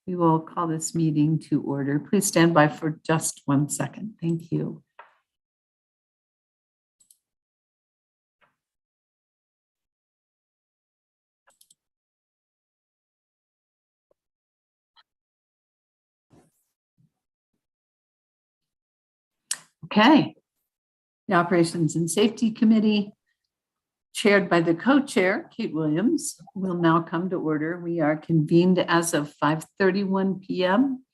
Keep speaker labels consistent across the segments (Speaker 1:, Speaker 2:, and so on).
Speaker 1: We will call this meeting to order. Please stand by for just 1 second. Thank you. Okay. The Operations and Safety Committee, chaired by the co-chair, Kate Williams, will now come to order. We are convened as of 5:31 p.m.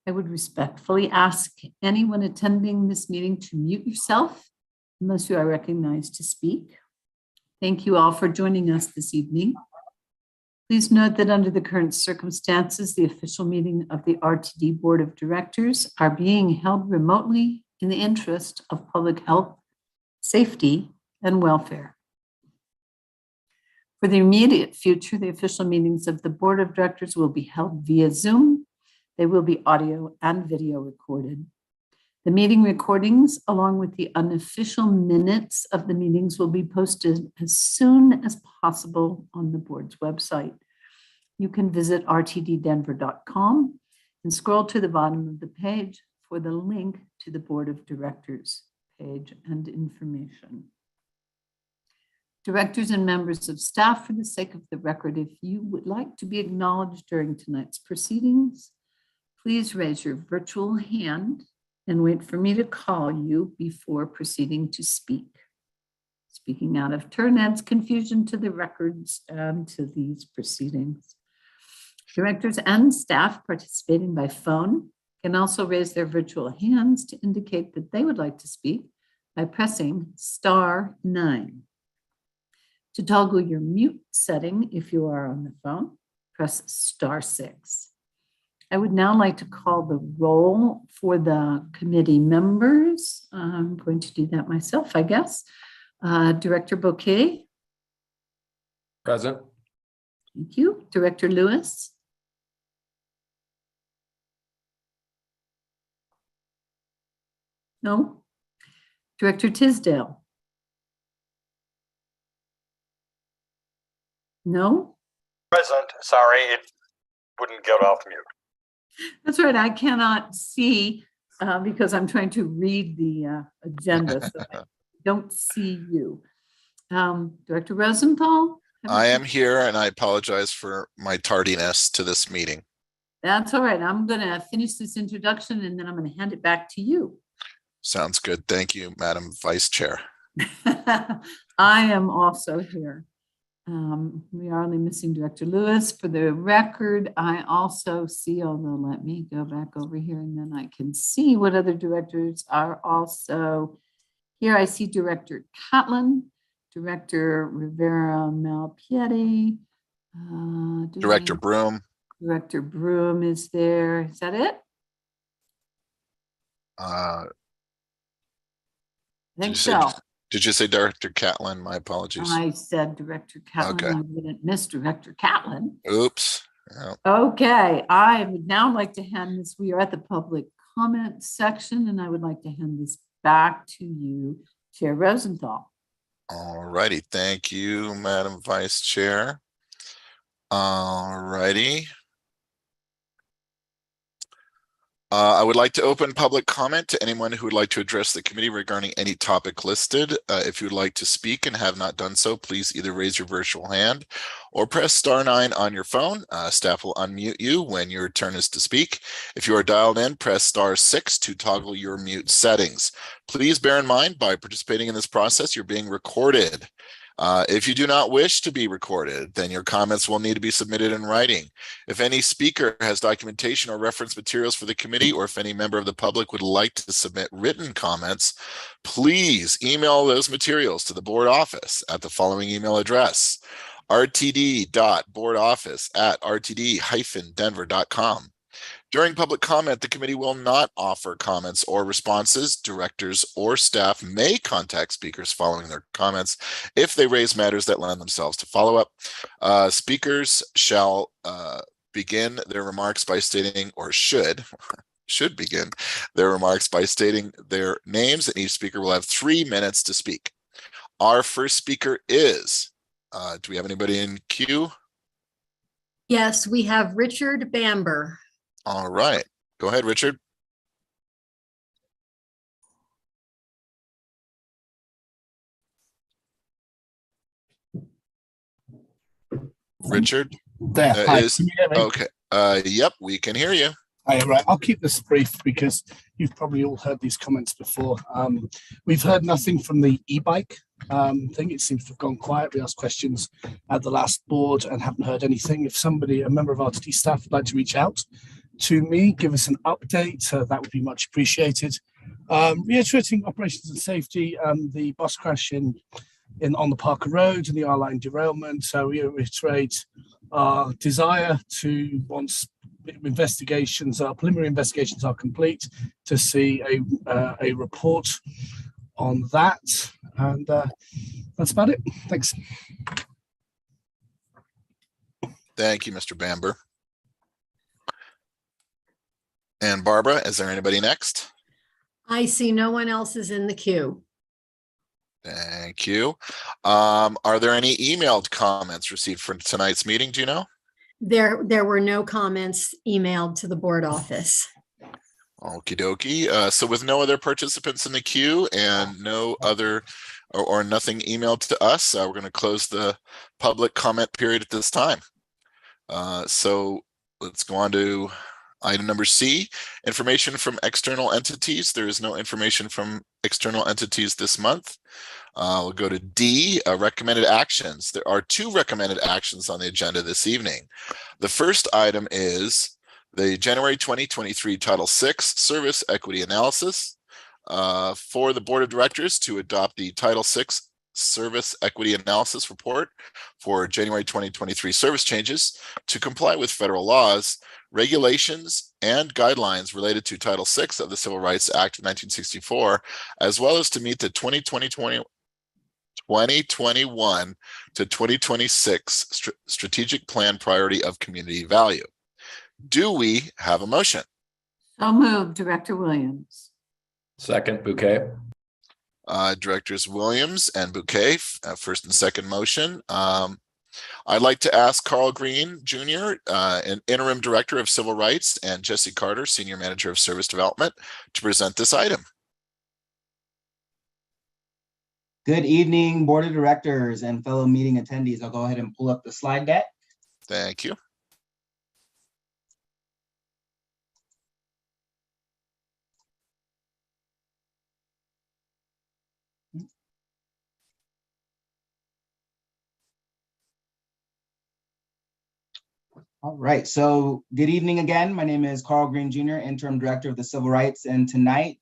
Speaker 1: I would respectfully ask anyone attending this meeting to mute yourself unless you are recognized to speak. Thank you all for joining us this evening. Please note that under the current circumstances, the official meeting of the RTD Board of Directors are being held remotely in the interest of public health, safety, and welfare. For the immediate future, the official meetings of the Board of Directors will be held via Zoom. They will be audio and video recorded. The meeting recordings, along with the unofficial minutes of the meetings, will be posted as soon as possible on the board's website. You can visit rtddenver.com and scroll to the bottom of the page for the link to the Board of Directors page and information. Directors and members of staff, for the sake of the record, if you would like to be acknowledged during tonight's proceedings, please raise your virtual hand and wait for me to call you before proceeding to speak. Speaking out of turn adds confusion to the records and to these proceedings. Directors and staff participating by phone can also raise their virtual hands to indicate that they would like to speak by pressing *9. To toggle your mute setting, if you are on the phone, press *6. I would now like to call the roll for the committee members. I'm going to do that myself, I guess. Director Bouquet.
Speaker 2: Present.
Speaker 1: Thank you. Director Lewis. No. Director Tisdale. No.
Speaker 3: Present. Sorry, it wouldn't get off mute.
Speaker 1: That's right. I cannot see because I'm trying to read the agenda, so I don't see you. Director Rosenthal?
Speaker 4: I am here and I apologize for my tardiness to this meeting.
Speaker 1: That's all right. I'm going to finish this introduction and then I'm going to hand it back to you.
Speaker 4: Sounds good. Thank you, Madam Vice Chair.
Speaker 1: I am also here. We are only missing Director Lewis. For the record, I also see, although let me go back over here and then I can see what other directors are also here. I see Director Catlin, Director Rivera Malpiedi,
Speaker 4: Director Broom.
Speaker 1: Director Broom is there. Is that it? I think so.
Speaker 4: Did you say Director Catlin? My apologies.
Speaker 1: I said Director Catlin.
Speaker 4: Okay.
Speaker 1: I didn't miss Director Catlin.
Speaker 4: Oops. Yeah.
Speaker 1: Okay. I would now like to hand this. We are at the public comment section, and I would like to hand this back to you, Chair Rosenthal.
Speaker 4: All righty. Thank you, Madam Vice Chair. All righty. I would like to open public comment to anyone who would like to address the committee regarding any topic listed. If you would like to speak and have not done so, please either raise your virtual hand or press *9 on your phone. Staff will unmute you when your turn is to speak. If you are dialed in, press *6 to toggle your mute settings. Please bear in mind, by participating in this process, you're being recorded. If you do not wish to be recorded, then your comments will need to be submitted in writing. If any speaker has documentation or reference materials for the committee, or if any member of the public would like to submit written comments, please email those materials to the board office at the following email address: rtd.boardoffice@rtd-denver.com. During public comment, the committee will not offer comments or responses. Directors or staff may contact speakers following their comments if they raise matters that lend themselves to follow-up. Speakers shall begin their remarks by stating, or should begin their remarks by stating their names, and each speaker will have 3 minutes to speak. Our first speaker is, do we have anybody in queue?
Speaker 5: Yes, we have Richard Bamber.
Speaker 4: All right, go ahead, Richard. Richard
Speaker 6: There. Hi,
Speaker 4: is,
Speaker 6: can you hear me?
Speaker 4: okay. Yep, we can hear you.
Speaker 6: Hi, right. I'll keep this brief because you've probably all heard these comments before. We've heard nothing from the e-bike thing. It seems to have gone quiet. We asked questions at the last board and haven't heard anything. If somebody, a member of RTD staff, would like to reach out to me, give us an update, that would be much appreciated. Reiterating operations and safety, the bus crash on the Parker Road and the R-line derailment. So we reiterate our desire to, once preliminary investigations are complete, to see a report on that. And that's about it. Thanks.
Speaker 4: Thank you, Mr. Bamber. And Barbara, is there anybody next?
Speaker 5: I see no one else is in the queue.
Speaker 4: Thank you. Are there any emailed comments received for tonight's meeting? Do you know?
Speaker 5: There were no comments emailed to the board office.
Speaker 4: Okie dokie. So with no other participants in the queue and no other or nothing emailed to us, we're going to close the public comment period at this time. So let's go on to item number C, information from external entities. There is no information from external entities this month. We'll go to D, recommended actions. There are 2 recommended actions on the agenda this evening. The first item is the January 2023 Title VI Service Equity Analysis for the Board of Directors to adopt the Title VI Service Equity Analysis Report for January 2023 service changes to comply with federal laws, regulations, and guidelines related to Title VI of the Civil Rights Act of 1964, as well as to meet the 2021 to 2026 strategic plan priority of community value. Do we have a motion?
Speaker 1: So moved, Director Williams.
Speaker 2: Second, Bouquet.
Speaker 4: Directors Williams and Bouquet, first and second motion. I'd like to ask Carl Green, Jr., an interim director of civil rights, and Jesse Carter, senior manager of service development, to present this item.
Speaker 7: Good evening, board of directors and fellow meeting attendees. I'll go ahead and pull up the slide deck.
Speaker 4: Thank you.
Speaker 7: All right, so good evening again. My name is Carl Green Jr., interim director of the civil rights, and tonight,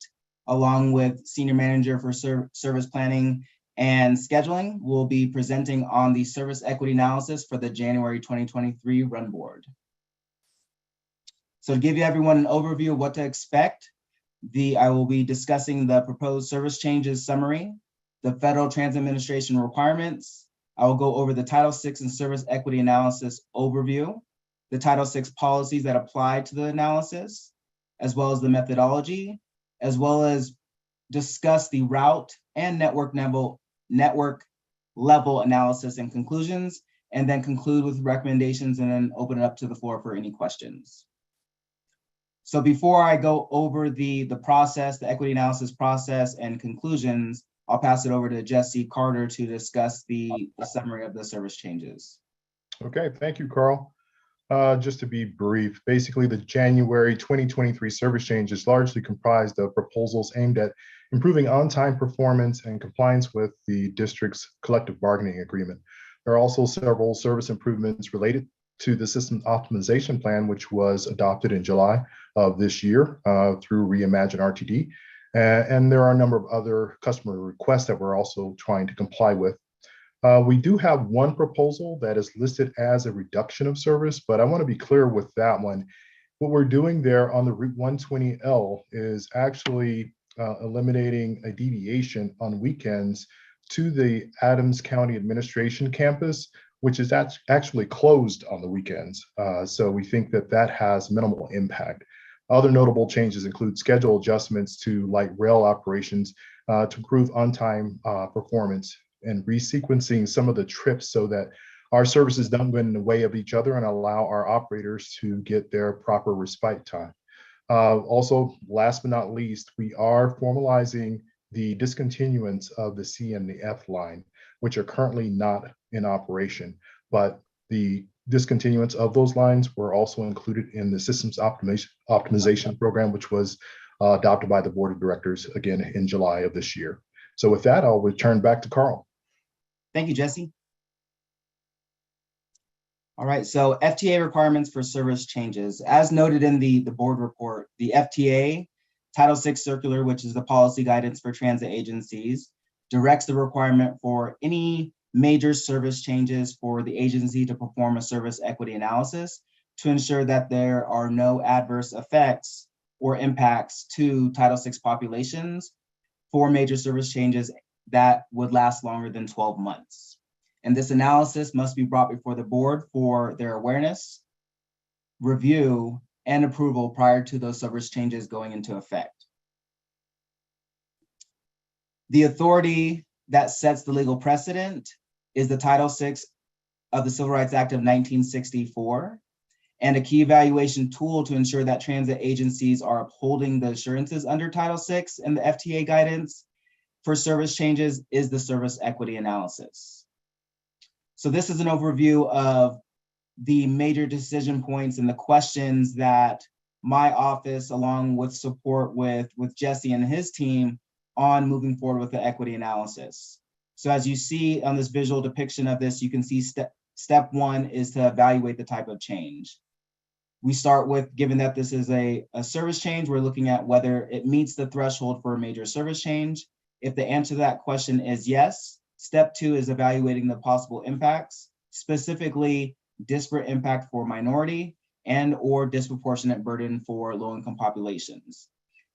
Speaker 7: along with senior manager for service planning and scheduling, we'll be presenting on the service equity analysis for the January 2023 run board. So to give you everyone an overview of what to expect, I will be discussing the proposed service changes summary, the Federal Transit Administration requirements. I will go over the Title VI and service equity analysis overview, the Title VI policies that apply to the analysis, as well as the methodology, as well as discuss the route and network level analysis and conclusions, and then conclude with recommendations and then open it up to the floor for any questions. So before I go over the process, the equity analysis process and conclusions, I'll pass it over to Jesse Carter to discuss the summary of the service changes.
Speaker 8: Okay, thank you, Carl. Just to be brief, basically the January 2023 service change is largely comprised of proposals aimed at improving on-time performance and compliance with the district's collective bargaining agreement. There are also several service improvements related to the system optimization plan, which was adopted in July of this year through Reimagine RTD. And there are a number of other customer requests that we're also trying to comply with. We do have one proposal that is listed as a reduction of service, but I want to be clear with that one. What we're doing there on the Route 120L is actually eliminating a deviation on weekends to the Adams County Administration campus, which is actually closed on the weekends. So we think that that has minimal impact. Other notable changes include schedule adjustments to light rail operations to improve on-time performance, and resequencing some of the trips so that our services don't get in the way of each other and allow our operators to get their proper respite time. Also, last but not least, we are formalizing the discontinuance of the C and the F line, which are currently not in operation, but the discontinuance of those lines were also included in the systems optimization program, which was adopted by the board of directors again in July of this year. So with that, I'll return back to Carl.
Speaker 7: Thank you, Jesse. All right, so FTA requirements for service changes. As noted in the board report, the FTA Title VI circular, which is the policy guidance for transit agencies, directs the requirement for any major service changes for the agency to perform a service equity analysis to ensure that there are no adverse effects or impacts to Title VI populations for major service changes that would last longer than 12 months. And this analysis must be brought before the board for their awareness, review, and approval prior to those service changes going into effect. The authority that sets the legal precedent is the Title VI of the Civil Rights Act of 1964, and a key evaluation tool to ensure that transit agencies are upholding the assurances under Title VI and the FTA guidance for service changes is the service equity analysis. So this is an overview of the major decision points and the questions that my office, along with support with Jesse and his team, on moving forward with the equity analysis. So as you see on this visual depiction of this, you can see step one is to evaluate the type of change. We start with, given that this is a service change, we're looking at whether it meets the threshold for a major service change. If the answer to that question is yes, step two is evaluating the possible impacts, specifically disparate impact for minority and or disproportionate burden for low-income populations.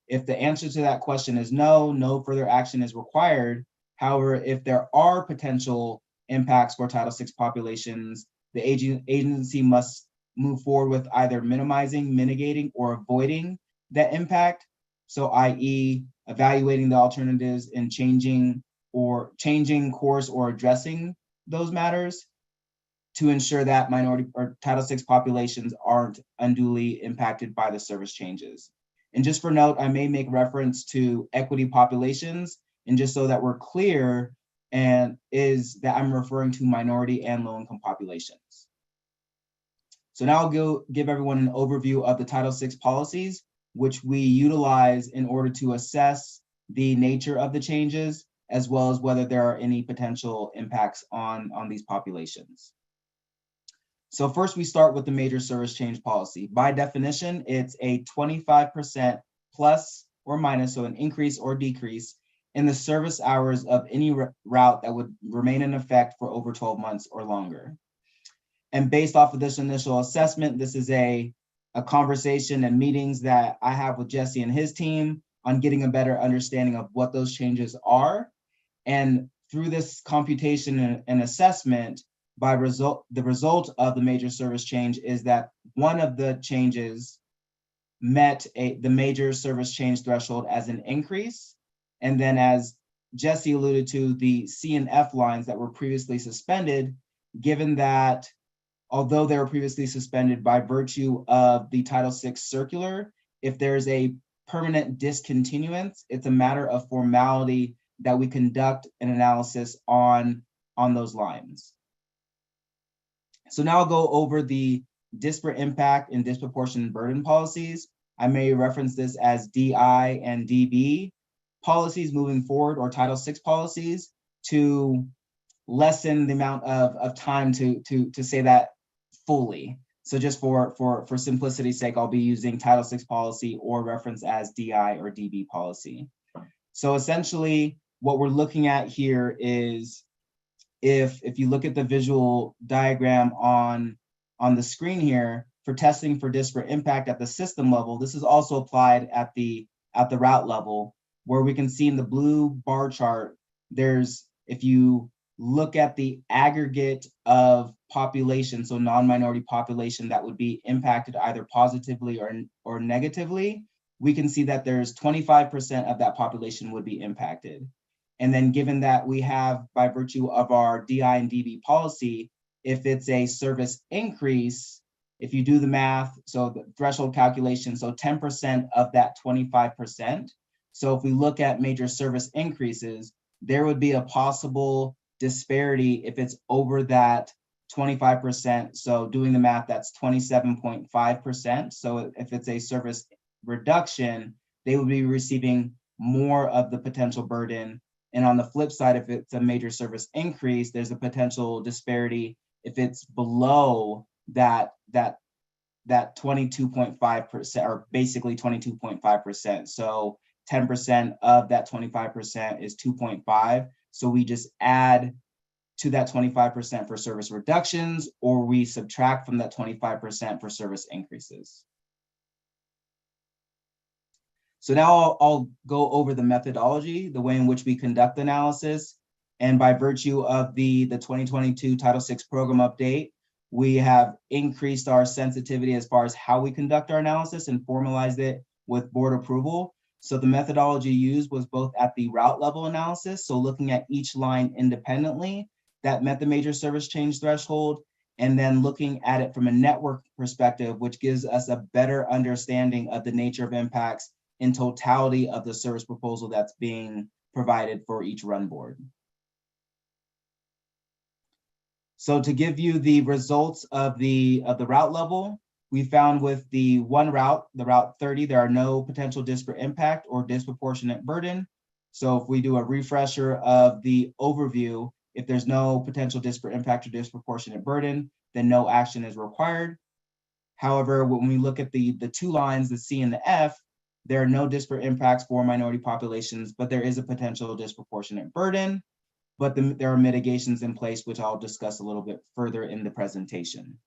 Speaker 7: If the answer to that question is no, no further action is required. However, if there are potential impacts for Title VI populations, the agency must move forward with either minimizing, mitigating, or avoiding that impact. So i.e. evaluating the alternatives and changing course or addressing those matters to ensure that minority or Title VI populations aren't unduly impacted by the service changes. And just for note, I may make reference to equity populations, and just so that we're clear, and is that I'm referring to minority and low-income populations. So now I'll give everyone an overview of the Title VI policies, which we utilize in order to assess the nature of the changes, as well as whether there are any potential impacts on these populations. So first we start with the major service change policy. By definition, it's a 25% plus or minus, so an increase or decrease in the service hours of any route that would remain in effect for over 12 months or longer. And based off of this initial assessment, this is a conversation and meetings that I have with Jesse and his team on getting a better understanding of what those changes are. And through this computation and assessment, the result of the major service change is that one of the changes met the major service change threshold as an increase. And then as Jesse alluded to, the C and F lines that were previously suspended, given that although they were previously suspended by virtue of the Title VI circular, if there's a permanent discontinuance, it's a matter of formality that we conduct an analysis on those lines. So now I'll go over the disparate impact and disproportionate burden policies. I may reference this as DI and DB policies moving forward, or Title VI policies, to lessen the amount of time to say that fully. So just for simplicity's sake, I'll be using Title VI policy or reference as DI or DB policy. So essentially what we're looking at here is, if you look at the visual diagram on the screen here, for testing for disparate impact at the system level, this is also applied at the route level, where we can see in the blue bar chart, if you look at the aggregate of population, so non-minority population that would be impacted either positively or negatively, we can see that there's 25% of that population would be impacted. And then given that we have, by virtue of our DI and DB policy, if it's a service increase, if you do the math, so the threshold calculation, so 10% of that 25%. So if we look at major service increases, there would be a possible disparity if it's over that 25%. So doing the math, that's 27.5%. So if it's a service reduction, they would be receiving more of the potential burden. And on the flip side, if it's a major service increase, there's a potential disparity if it's below that 22.5%, or basically 22.5%. So 10% of that 25% is 2.5. So we just add to that 25% for service reductions, or we subtract from that 25% for service increases. So now I'll go over the methodology, the way in which we conduct the analysis. And by virtue of the 2022 Title VI program update, we have increased our sensitivity as far as how we conduct our analysis and formalized it with board approval. So the methodology used was both at the route level analysis, so looking at each line independently that met the major service change threshold, and then looking at it from a network perspective, which gives us a better understanding of the nature of impacts in totality of the service proposal that's being provided for each run board. So to give you the results of the route level, we found with the one route, the Route 30, there are no potential disparate impact or disproportionate burden. So if we do a refresher of the overview, if there's no potential disparate impact or disproportionate burden, then no action is required. However, when we look at the two lines, the C and the F, there are no disparate impacts for minority populations, but there is a potential disproportionate burden. But there are mitigations in place, which I'll discuss a little bit further in the presentation.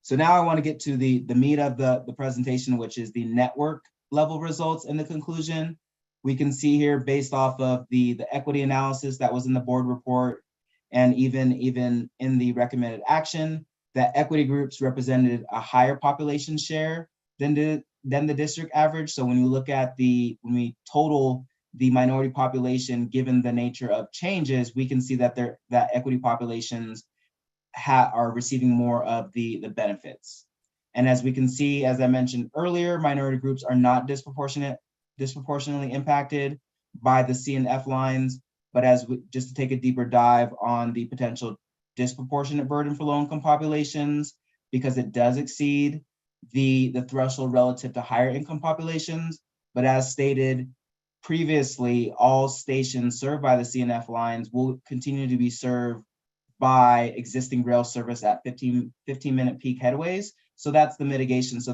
Speaker 7: So now I want to get to the meat of the presentation, which is the network level results in the conclusion. We can see here, based off of the equity analysis that was in the board report, and even in the recommended action, that equity groups represented a higher population share than the district average. So when you look at when we total the minority population, given the nature of changes, we can see that that equity populations are receiving more of the benefits. And as we can see, as I mentioned earlier, minority groups are not disproportionately impacted by the C and F lines, but just to take a deeper dive on the potential disproportionate burden for low-income populations, because it does exceed the threshold relative to higher income populations. But as stated previously, all stations served by the C and F lines will continue to be served by existing rail service at 15-minute peak headways. So that's the mitigation. So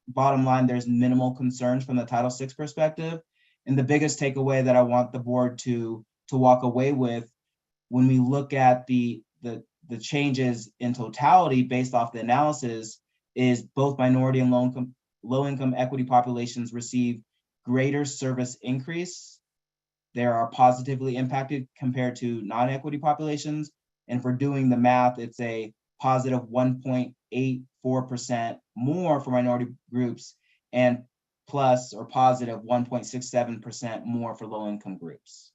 Speaker 7: bottom line, there's minimal concerns from the Title VI perspective. And the biggest takeaway that I want the board to walk away with, when we look at the changes in totality based off the analysis, is both minority and low-income equity populations receive greater service increase. They are positively impacted compared to non-equity populations. And for doing the math, it's a positive 1.84% more for minority groups, and plus or positive 1.67% more for low-income groups.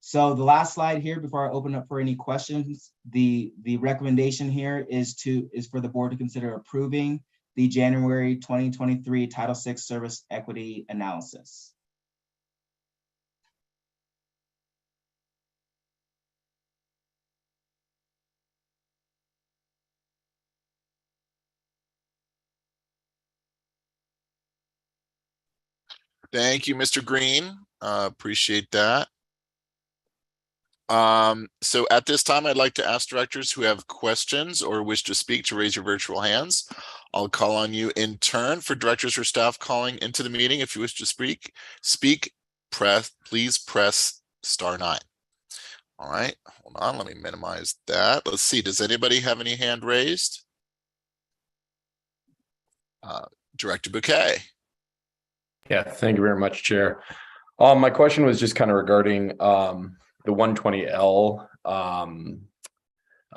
Speaker 7: So the last slide here, before I open up for any questions, the recommendation here is for the board to consider approving the January 2023 Title VI Service Equity Analysis.
Speaker 4: Thank you, Mr. Green. Appreciate that. So at this time, I'd like to ask directors who have questions or wish to speak to raise your virtual hands. I'll call on you in turn. For directors or staff calling into the meeting, if you wish to speak, please press *9. All right, hold on, let me minimize that. Let's see, does anybody have any hand raised? Director Bouquet.
Speaker 2: Yeah, thank you very much, Chair. My question was just kind of regarding the 120L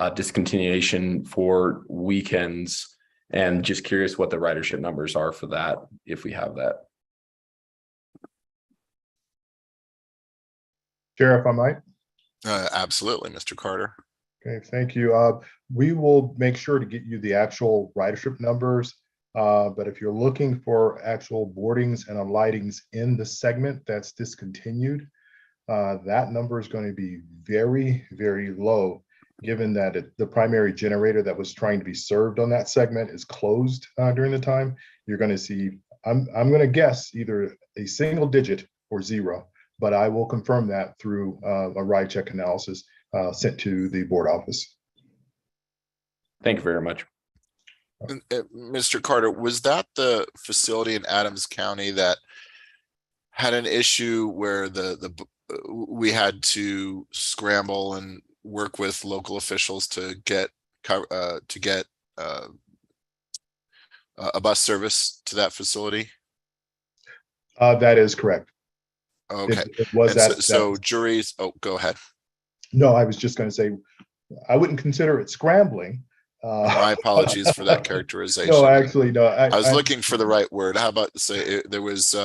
Speaker 2: discontinuation for weekends, and just curious what the ridership numbers are for that, if we have that.
Speaker 8: Chair, if I might.
Speaker 4: Absolutely, Mr. Carter.
Speaker 8: Okay, thank you. We will make sure to get you the actual ridership numbers. But if you're looking for actual boardings and unlightings in the segment that's discontinued, that number is going to be very, very low, given that the primary generator that was trying to be served on that segment is closed during the time. You're going to see, I'm going to guess either a single digit or zero, but I will confirm that through a ride check analysis sent to the board office.
Speaker 2: Thank you very much.
Speaker 4: Mr. Carter, was that the facility in Adams County that had an issue where we had to scramble and work with local officials to get a bus service to that facility?
Speaker 8: That is correct.
Speaker 4: Okay.
Speaker 8: It was
Speaker 4: And
Speaker 8: that.
Speaker 4: so juries. Oh, go ahead.
Speaker 8: No, I was just going to say, I wouldn't consider it scrambling.
Speaker 4: My apologies for that characterization.
Speaker 8: No, actually, no.
Speaker 4: I was looking for the right word. How about say there was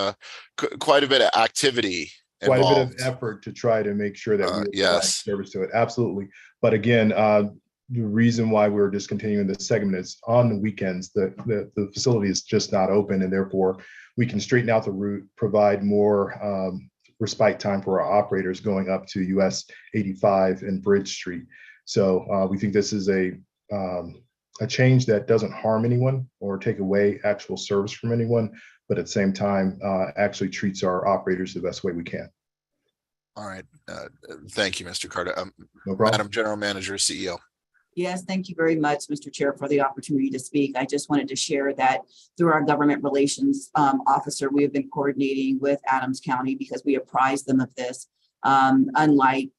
Speaker 4: quite a bit of activity
Speaker 8: quite
Speaker 4: involved.
Speaker 8: a bit of effort to try to make sure that we were providing
Speaker 4: Yes.
Speaker 8: service to it. Absolutely. But again, the reason why we're discontinuing this segment is on the weekends, the facility is just not open, and therefore we can straighten out the route, provide more respite time for our operators going up to US 85 and Bridge Street. So we think this is a change that doesn't harm anyone or take away actual service from anyone, but at the same time, actually treats our operators the best way we can.
Speaker 4: All right. Thank you, Mr. Carter.
Speaker 8: No problem.
Speaker 4: Madam General Manager, CEO.
Speaker 9: Yes, thank you very much, Mr. Chair, for the opportunity to speak. I just wanted to share that through our government relations officer, we have been coordinating with Adams County because we apprised them of this. Unlike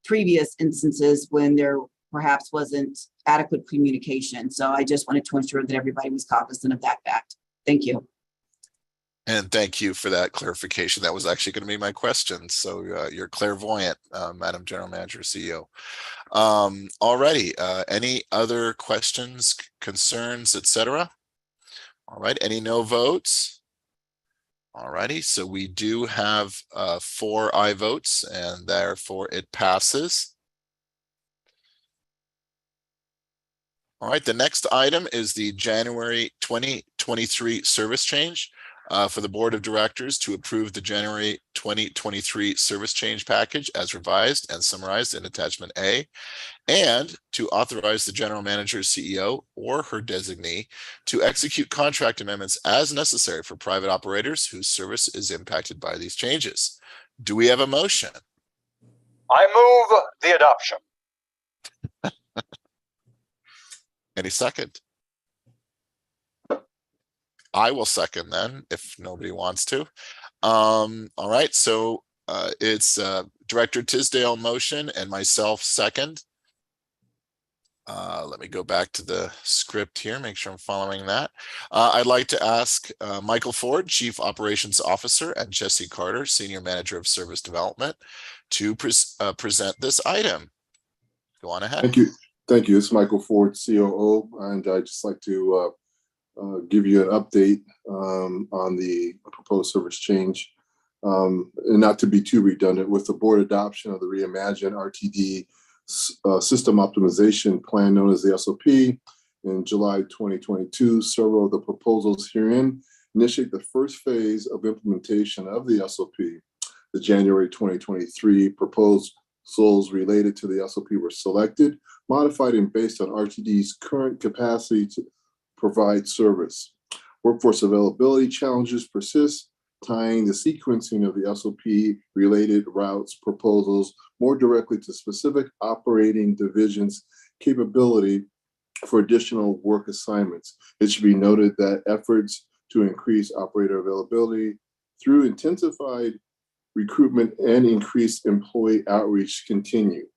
Speaker 9: previous instances when there perhaps wasn't adequate communication. So I just wanted to ensure that everybody was cognizant of that fact. Thank you.
Speaker 4: And thank you for that clarification. That was actually going to be my question. So you're clairvoyant, Madam General Manager, CEO. Alrighty. Any other questions, concerns, etc.? All right. Any no votes? Alrighty. So we do have 4 aye votes, and therefore it passes. All right. The next item is the January 2023 service change. For the Board of Directors to approve the January 2023 service change package as revised and summarized in attachment A, and to authorize the General Manager, CEO, or her designee to execute contract amendments as necessary for private operators whose service is impacted by these changes. Do we have a motion?
Speaker 3: I move the adoption.
Speaker 4: Any second? I will second then, if nobody wants to. All right, so it's Director Tisdale motion and myself second. Let me go back to the script here, make sure I'm following that. I'd like to ask Michael Ford, Chief Operations Officer, and Jesse Carter, Senior Manager of Service Development, to present this item. Go on ahead.
Speaker 10: Thank you. Thank you. It's Michael Ford, COO, and I'd just like to give you an update on the proposed service change. And not to be too redundant, with the board adoption of the Reimagine RTD system optimization plan known as the SOP in July 2022, several of the proposals herein initiate the first phase of implementation of the SOP. The January 2023 proposals related to the SOP were selected, modified, and based on RTD's current capacity to provide service. Workforce availability challenges persist, tying the sequencing of the SOP related routes proposals more directly to specific operating divisions' capability for additional work assignments. It should be noted that efforts to increase operator availability through intensified recruitment and increased employee outreach continue.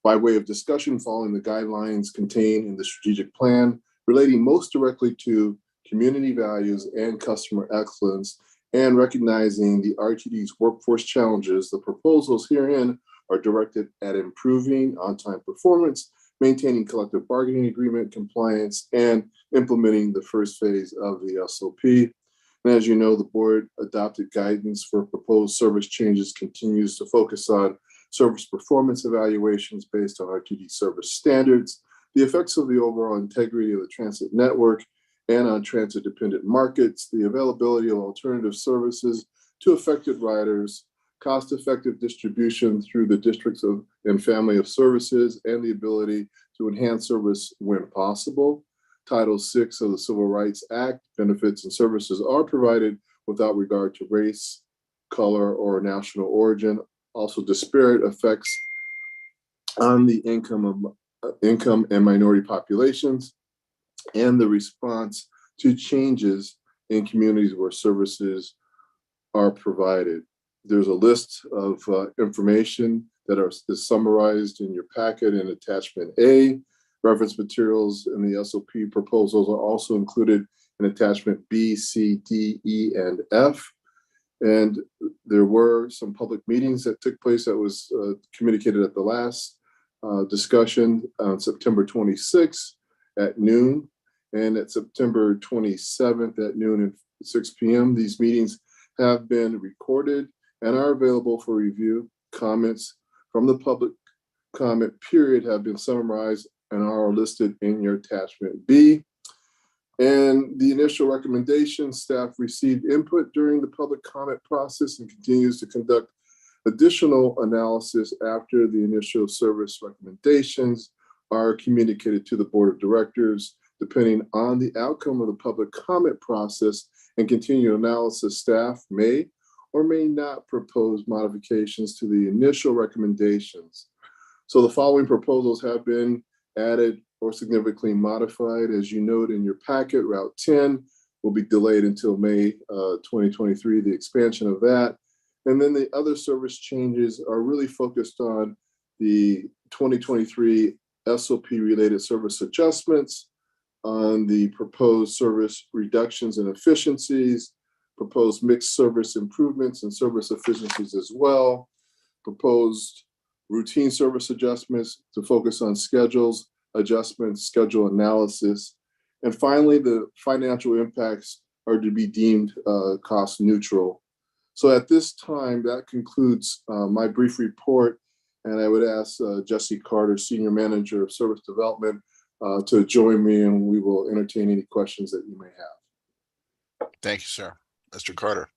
Speaker 10: By way of discussion, following the guidelines contained in the strategic plan, relating most directly to community values and customer excellence, and recognizing the RTD's workforce challenges, the proposals herein are directed at improving on-time performance, maintaining collective bargaining agreement compliance, and implementing the first phase of the SOP. And as you know, the board adopted guidance for proposed service changes continues to focus on service performance evaluations based on RTD service standards, the effects of the overall integrity of the transit network and on transit-dependent markets, the availability of alternative services to affected riders, cost-effective distribution through the districts of and family of services, and the ability to enhance service when possible. Title VI of the Civil Rights Act, benefits and services are provided without regard to race, color, or national origin. Also, disparate effects on the income and minority populations, and the response to changes in communities where services are provided. There's a list of information that is summarized in your packet in attachment A. Reference materials in the SOP proposals are also included in attachment B, C, D, E, and F. And there were some public meetings that took place that was communicated at the last discussion on September 26th at noon, and at September 27th at noon and 6 p.m. These meetings have been recorded and are available for review. Comments from the public comment period have been summarized and are listed in your attachment B. And the initial recommendations, staff received input during the public comment process and continues to conduct additional analysis after the initial service recommendations are communicated to the board of directors. Depending on the outcome of the public comment process and continued analysis, staff may or may not propose modifications to the initial recommendations. So the following proposals have been added or significantly modified. As you note in your packet, Route 10 will be delayed until May 2023, the expansion of that. And then the other service changes are really focused on the 2023 SOP related service adjustments, on the proposed service reductions and efficiencies, proposed mixed service improvements and service efficiencies as well, proposed routine service adjustments to focus on schedules, adjustments, schedule analysis. And finally, the financial impacts are to be deemed cost neutral. So at this time, that concludes my brief report. And I would ask Jesse Carter, Senior Manager of Service Development, to join me, and we will entertain any questions that you may have.
Speaker 4: Thank you, sir. Mr. Carter.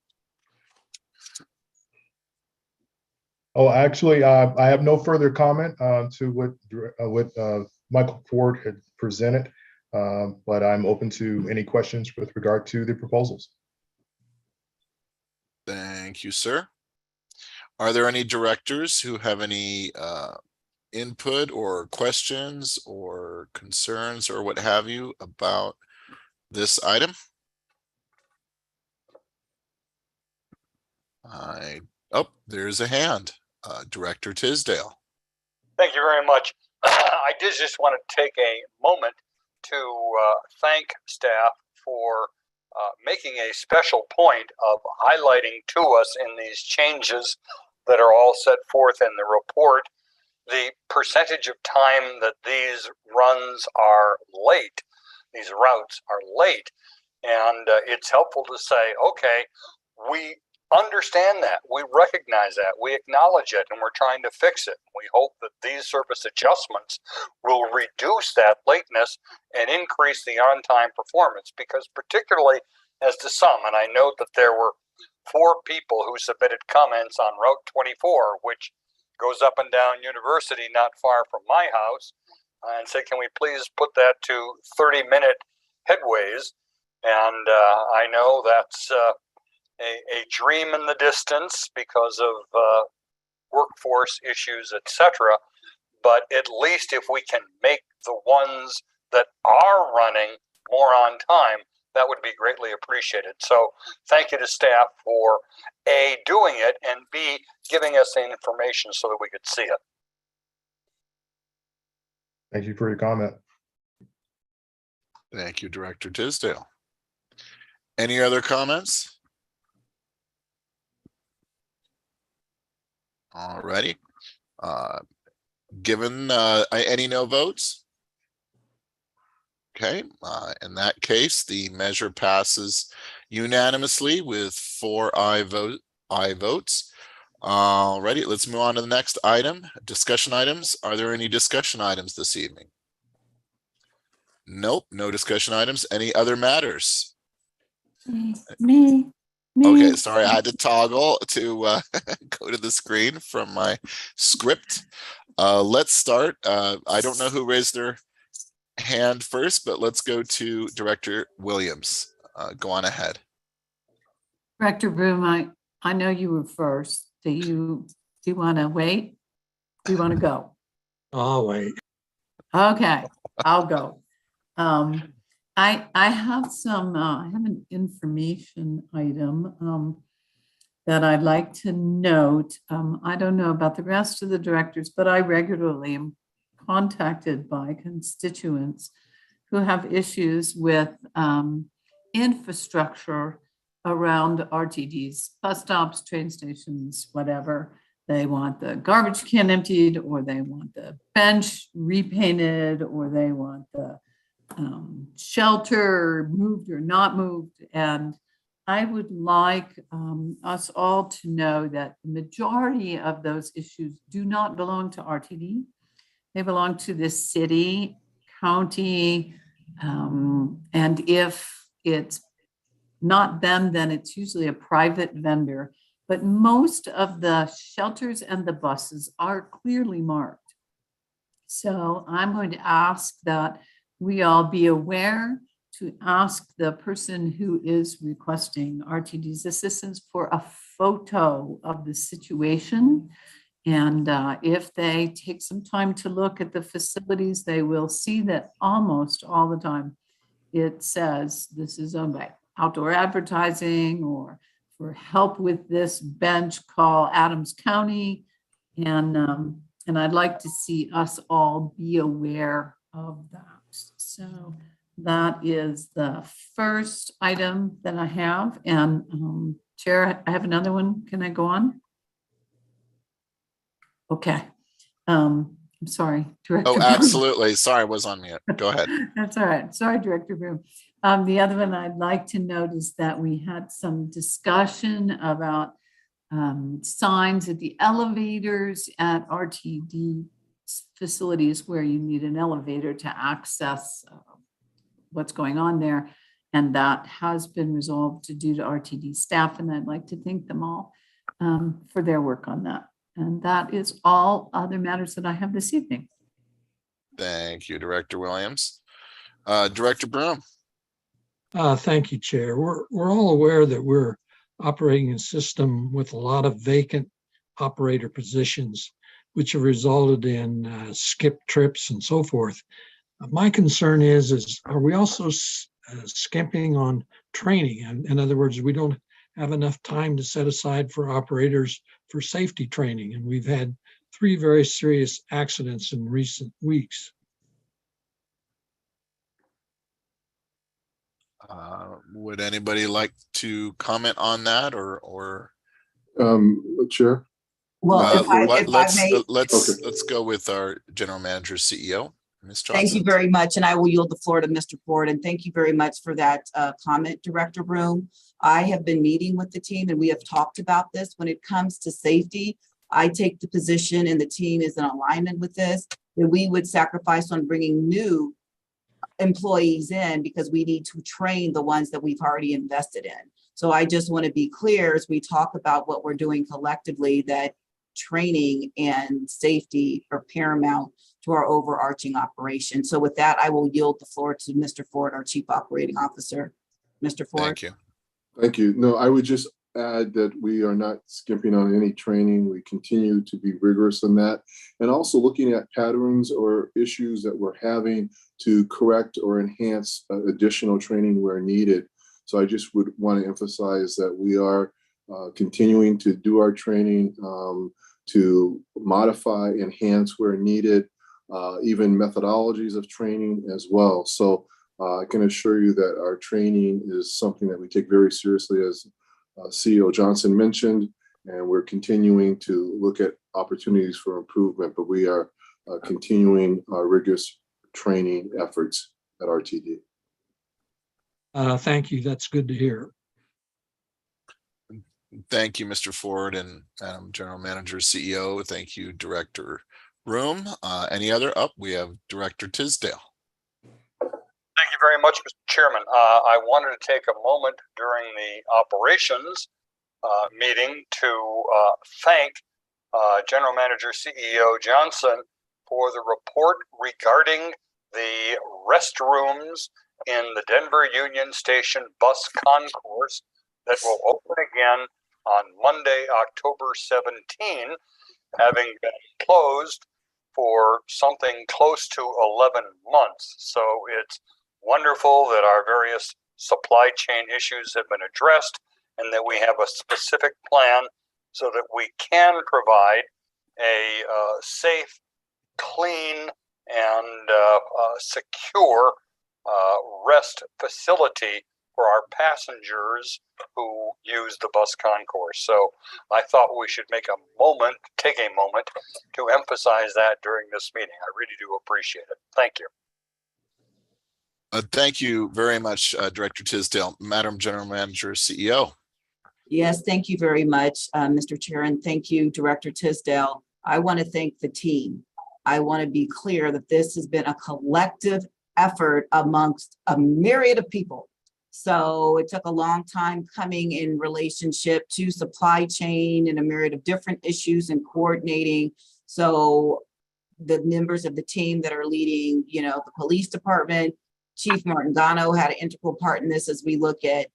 Speaker 8: Oh, actually, I have no further comment to what Michael Ford had presented, but I'm open to any questions with regard to the proposals.
Speaker 4: Thank you, sir. Are there any directors who have any input or questions or concerns or what have you about this item? There's a hand. Director Tisdale.
Speaker 3: Thank you very much. I did just want to take a moment to thank staff for making a special point of highlighting to us in these changes that are all set forth in the report the percentage of time that these runs are late, these routes are late. And it's helpful to say, okay, we understand that, we recognize that, we acknowledge it, and we're trying to fix it. We hope that these service adjustments will reduce that lateness and increase the on-time performance, because particularly as to some, and I note that there were 4 people who submitted comments on Route 24, which goes up and down University not far from my house, and said, can we please put that to 30-minute headways? And I know that's a dream in the distance because of workforce issues, etc. But at least if we can make the ones that are running more on time, that would be greatly appreciated. So thank you to staff for A, doing it, and B, giving us the information so that we could see it.
Speaker 8: Thank you for your comment.
Speaker 4: Thank you, Director Tisdale. Any other comments? All righty. Given any no votes? Okay, in that case, the measure passes unanimously with 4 aye votes. Alrighty, let's move on to the next item. Discussion items. Are there any discussion items this evening? Nope, no discussion items. Any other matters?
Speaker 1: Me.
Speaker 4: Okay, sorry, I had to toggle to go to the screen from my script. Let's start. I don't know who raised their hand first, but let's go to Director Williams. Go on ahead.
Speaker 1: Director Broom, I know you were first. Do you want to wait? Do you want to go?
Speaker 11: I'll wait.
Speaker 1: Okay, I'll go. I have some, I have an information item that I'd like to note. I don't know about the rest of the directors, but I regularly am contacted by constituents who have issues with infrastructure around RTDs, bus stops, train stations, whatever. They want the garbage can emptied, or they want the bench repainted, or they want the shelter moved or not moved. And I would like us all to know that the majority of those issues do not belong to RTD. They belong to the city, county, and if it's not them, then it's usually a private vendor. But most of the shelters and the buses are clearly marked. So I'm going to ask that we all be aware to ask the person who is requesting RTD's assistance for a photo of the situation. And if they take some time to look at the facilities, they will see that almost all the time it says this is owned by outdoor advertising, or for help with this bench, call Adams County. And I'd like to see us all be aware of that. So that is the first item that I have. And Chair, I have another one. Can I go on? Okay. I'm sorry, Director.
Speaker 4: Oh, absolutely. Sorry, I was on mute. Go ahead.
Speaker 1: That's all right. Sorry, Director Broom. The other one I'd like to note is that we had some discussion about signs at the elevators at RTD facilities where you need an elevator to access what's going on there. And that has been resolved due to RTD staff. And I'd like to thank them all for their work on that. And that is all other matters that I have this evening.
Speaker 4: Thank you, Director Williams. Director Broom.
Speaker 11: Thank you, Chair. We're all aware that we're operating a system with a lot of vacant operator positions, which have resulted in skipped trips and so forth. My concern is are we also skimping on training? In other words, we don't have enough time to set aside for operators for safety training. And we've had 3 very serious accidents in recent weeks.
Speaker 4: Would anybody like to comment on that or
Speaker 10: Chair?
Speaker 9: Well, if I may.
Speaker 4: Let's go with our General Manager, CEO, Ms. Johnson.
Speaker 9: Thank you very much, and I will yield the floor to Mr. Ford. And thank you very much for that comment, Director Broom. I have been meeting with the team, and we have talked about this. When it comes to safety, I take the position, and the team is in alignment with this, that we would sacrifice on bringing new employees in because we need to train the ones that we've already invested in. So I just want to be clear as we talk about what we're doing collectively, that training and safety are paramount to our overarching operation. So with that, I will yield the floor to Mr. Ford, our Chief Operating Officer. Mr. Ford.
Speaker 4: Thank you.
Speaker 10: Thank you. No, I would just add that we are not skimping on any training. We continue to be rigorous in that, and also looking at patterns or issues that we're having to correct or enhance additional training where needed. So I just would want to emphasize that we are continuing to do our training, to modify, enhance where needed, even methodologies of training as well. So I can assure you that our training is something that we take very seriously, as CEO Johnson mentioned, and we're continuing to look at opportunities for improvement, but we are continuing our rigorous training efforts at RTD.
Speaker 11: Thank you. That's good to hear.
Speaker 4: Thank you, Mr. Ford and General Manager, CEO. Thank you, Director Room. Any other up? We have Director Tisdale.
Speaker 3: Thank you very much, Mr. Chairman. I wanted to take a moment during the operations meeting to thank General Manager CEO Johnson for the report regarding the restrooms in the Denver Union Station bus concourse that will open again on Monday, October 17, having been closed for something close to 11 months. So it's wonderful that our various supply chain issues have been addressed and that we have a specific plan so that we can provide a safe, clean, and secure rest facility for our passengers who use the bus concourse. So I thought we should take a moment to emphasize that during this meeting. I really do appreciate it. Thank you.
Speaker 4: Thank you very much, Director Tisdale. Madam General Manager, CEO.
Speaker 9: Yes, thank you very much, Mr. Chair, and thank you, Director Tisdale. I want to thank the team. I want to be clear that this has been a collective effort amongst a myriad of people. So it took a long time coming in relationship to supply chain and a myriad of different issues and coordinating. So the members of the team that are leading, the police department, Chief Martingano had an integral part in this as we look at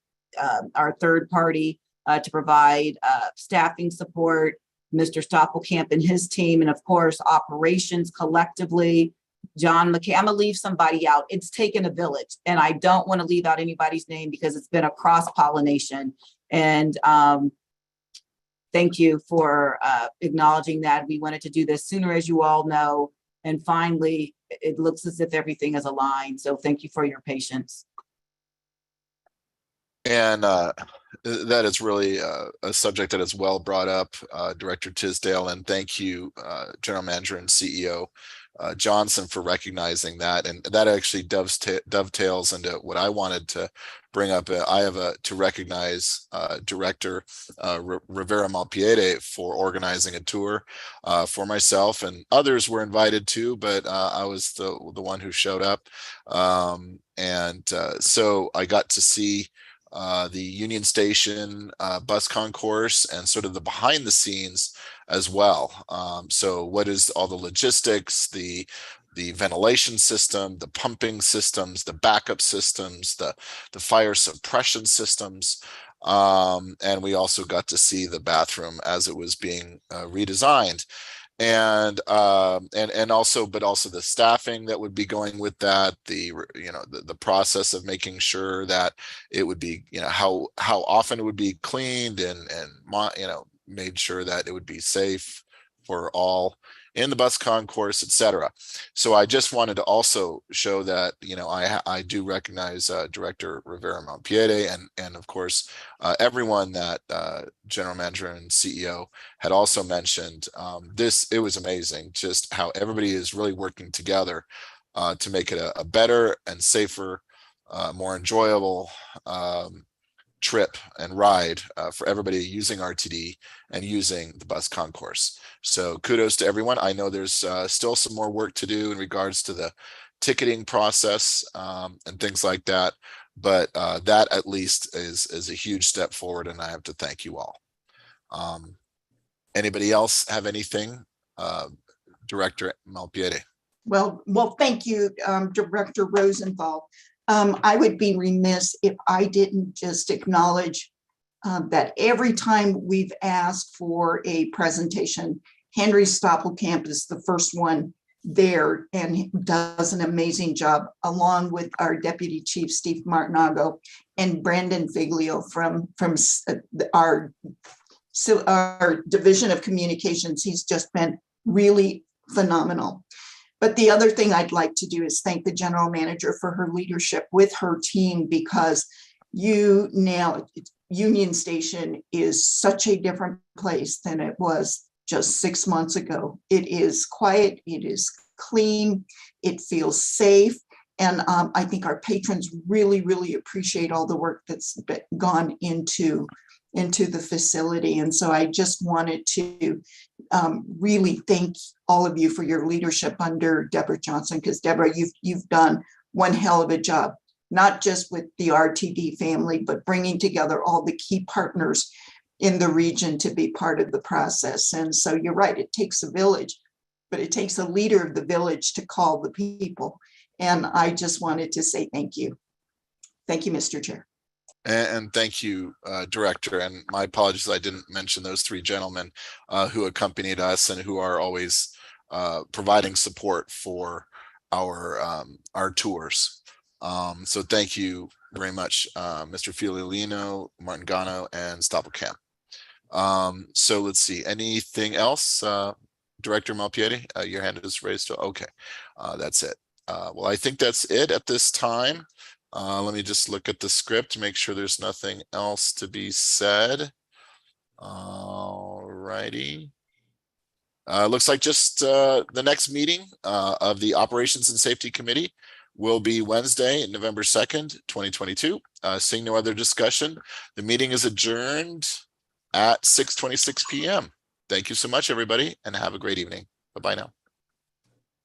Speaker 9: our third party to provide staffing support, Mr. Stoppelkamp and his team, and of course, operations collectively, John McKay. I'm gonna leave somebody out. It's taken a village, and I don't want to leave out anybody's name because it's been a cross-pollination. And thank you for acknowledging that. We wanted to do this sooner, as you all know. And finally, it looks as if everything is aligned. So thank you for your patience.
Speaker 4: And that is really a subject that is well brought up, Director Tisdale, and thank you, General Manager and CEO Johnson, for recognizing that. And that actually dovetails into what I wanted to bring up. I have to recognize Director Rivera Malpiede for organizing a tour for myself, and others were invited too, but I was the one who showed up. So I got to see the Union Station bus concourse and sort of the behind the scenes as well. So what is all the logistics, the ventilation system, the pumping systems, the backup systems, the fire suppression systems. And we also got to see the bathroom as it was being redesigned. And also the staffing that would be going with that, the process of making sure that it would be, how often it would be cleaned and made sure that it would be safe for all in the bus concourse, etc. So I just wanted to also show that, I do recognize Director Rivera Malpiede and of course, everyone that General Manager and CEO had also mentioned. It was amazing just how everybody is really working together to make it a better and safer, more enjoyable trip and ride for everybody using RTD and using the bus concourse. So kudos to everyone. I know there's still some more work to do in regards to the ticketing process and things like that, but that at least is a huge step forward, and I have to thank you all. Anybody else have anything? Director Malpiede.
Speaker 12: Well, thank you, Director Rosenthal. I would be remiss if I didn't just acknowledge that every time we've asked for a presentation, Henry Stoppelkamp is the first one there and does an amazing job, along with our Deputy Chief, Steve Martinago, and Brandon Figlio from our Division of Communications. He's just been really phenomenal. But the other thing I'd like to do is thank the General Manager for her leadership with her team, because Union Station is such a different place than it was just 6 months ago. It is quiet, it is clean, it feels safe, And I think our patrons really, really appreciate all the work that's gone into the facility. And so I just wanted to really thank all of you for your leadership under Deborah Johnson, because Deborah, you've done one hell of a job, not just with the RTD family, but bringing together all the key partners in the region to be part of the process. And so you're right, it takes a village, but it takes a leader of the village to call the people. And I just wanted to say thank you. Thank you, Mr. Chair.
Speaker 4: And thank you, Director. And my apologies, I didn't mention those three gentlemen who accompanied us and who are always providing support for our tours. So thank you very much, Mr. Filiolino, Martin Gano, and Stoppelkamp. So let's see, anything else? Director Malpiedi, your hand is raised. Okay, that's it. Well, I think that's it at this time. Let me just look at the script, make sure there's nothing else to be said. All righty. Looks like just the next meeting of the Operations and Safety Committee will be Wednesday, November 2nd, 2022. Seeing no other discussion, the meeting is adjourned at 6:26 p.m. Thank you so much, everybody, and have a great evening. Bye-bye now.